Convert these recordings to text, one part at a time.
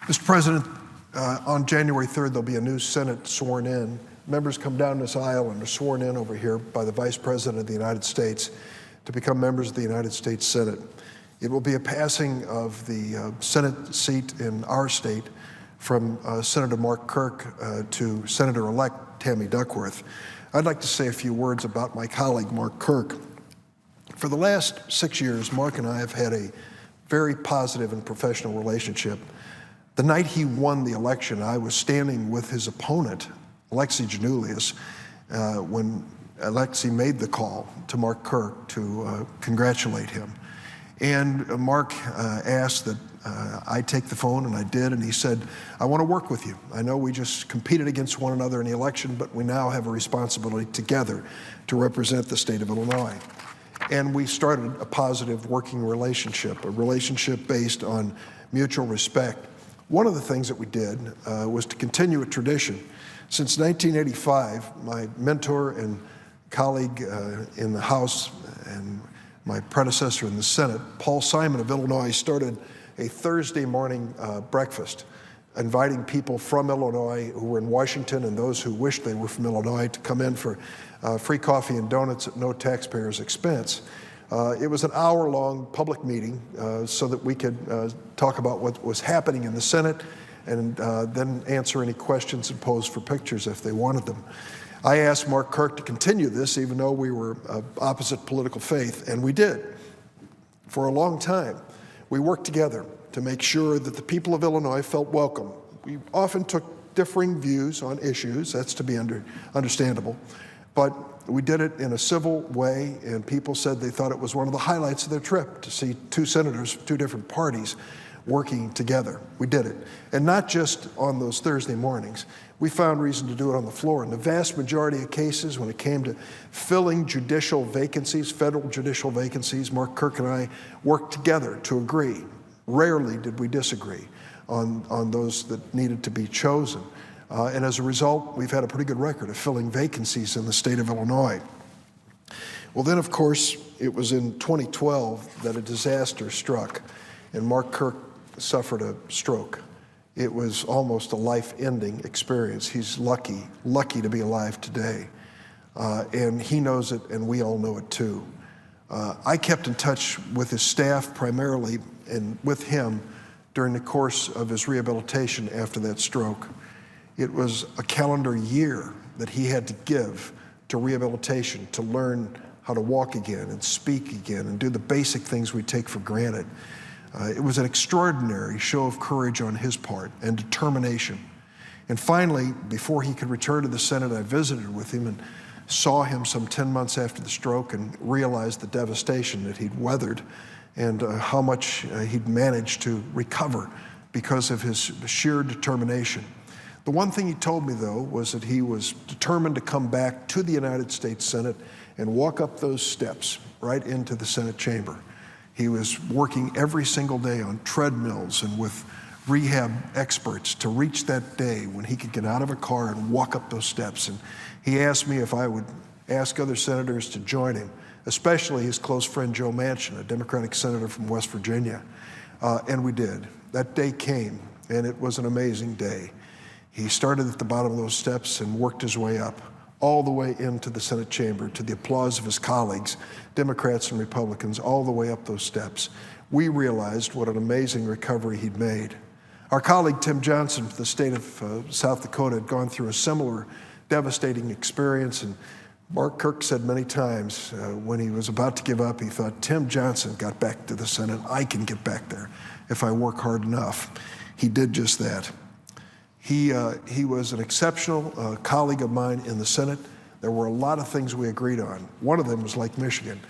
Mr. President, on January 3rd, there'll be a new Senate sworn in. Members come down this aisle and are sworn in over here by the Vice President of the United States to become members of the United States Senate. It will be a passing of the Senate seat in our state from Senator Mark Kirk to Senator-elect Tammy Duckworth. I'd like to say a few words about my colleague, Mark Kirk. For the last 6 years, Mark and I have had a very positive and professional relationship. The night he won the election, I was standing with his opponent, Alexei Janulius, when Alexei made the call to Mark Kirk to congratulate him. And Mark asked that I take the phone, and I did, and he said, I want to work with you. I know we just competed against one another in the election, but we now have a responsibility together to represent the state of Illinois. And we started a positive working relationship, a relationship based on mutual respect. One of the things that we did was to continue a tradition. Since 1985, my mentor and colleague in the House and my predecessor in the Senate, Paul Simon of Illinois, started a Thursday morning breakfast, inviting people from Illinois who were in Washington and those who wished they were from Illinois to come in for free coffee and donuts at no taxpayer's expense. It was an hour-long public meeting so that we could talk about what was happening in the Senate and then answer any questions and pose for pictures if they wanted them. I asked Mark Kirk to continue this even though we were opposite political faith, and we did. For a long time, we worked together to make sure that the people of Illinois felt welcome. We often took differing views on issues, that's to be understandable, but we did it in a civil way, and people said they thought it was one of the highlights of their trip to see two senators from two different parties working together. We did it. And not just on those Thursday mornings. We found reason to do it on the floor. In the vast majority of cases, when it came to filling judicial vacancies, federal judicial vacancies, Mark Kirk and I worked together to agree. Rarely did we disagree on those that needed to be chosen. And as a result, we've had a pretty good record of filling vacancies in the state of Illinois. Well, then, of course, it was in 2012 that a disaster struck, and Mark Kirk suffered a stroke. It was almost a life-ending experience. He's lucky to be alive today. And he knows it, and we all know it too. I kept in touch with his staff primarily and with him during the course of his rehabilitation after that stroke. It was a calendar year that he had to give to rehabilitation to learn how to walk again and speak again and do the basic things we take for granted. It was an extraordinary show of courage on his part and determination. And finally, before he could return to the Senate, I visited with him and saw him some 10 months after the stroke and realized the devastation that he'd weathered and how much he'd managed to recover because of his sheer determination. The one thing he told me, though, was that he was determined to come back to the United States Senate and walk up those steps right into the Senate chamber. He was working every single day on treadmills and with rehab experts to reach that day when he could get out of a car and walk up those steps. And he asked me if I would ask other senators to join him, especially his close friend Joe Manchin, a Democratic senator from West Virginia. And we did. That day came, and it was an amazing day. He started at the bottom of those steps and worked his way up, all the way into the Senate chamber, to the applause of his colleagues, Democrats and Republicans, all the way up those steps. We realized what an amazing recovery he'd made. Our colleague Tim Johnson from the state of South Dakota had gone through a similar devastating experience, and Mark Kirk said many times when he was about to give up, he thought, Tim Johnson got back to the Senate. I can get back there if I work hard enough. He did just that. He was an exceptional colleague of mine in the Senate. There were a lot of things we agreed on. One of them was Lake Michigan.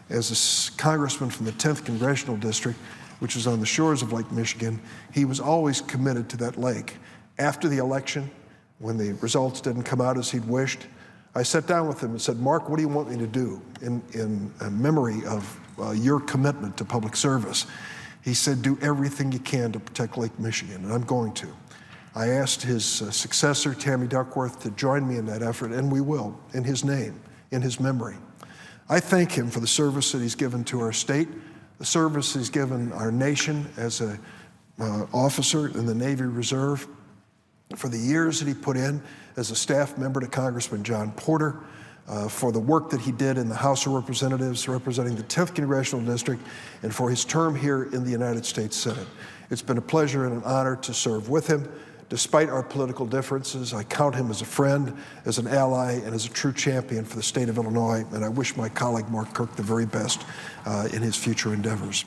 As a congressman from the 10th Congressional District, which is on the shores of Lake Michigan, he was always committed to that lake. After the election, when the results didn't come out as he'd wished, I sat down with him and said, Mark, what do you want me to do in memory of your commitment to public service? He said, do everything you can to protect Lake Michigan, and I'm going to. I asked his successor, Tammy Duckworth, to join me in that effort, and we will, in his name, in his memory. I thank him for the service that he's given to our state, the service he's given our nation as a officer in the Navy Reserve, for the years that he put in as a staff member to Congressman John Porter, for the work that he did in the House of Representatives representing the 10th Congressional District, and for his term here in the United States Senate. It's been a pleasure and an honor to serve with him. Despite our political differences, I count him as a friend, as an ally, and as a true champion for the state of Illinois, and I wish my colleague Mark Kirk the very best in his future endeavors.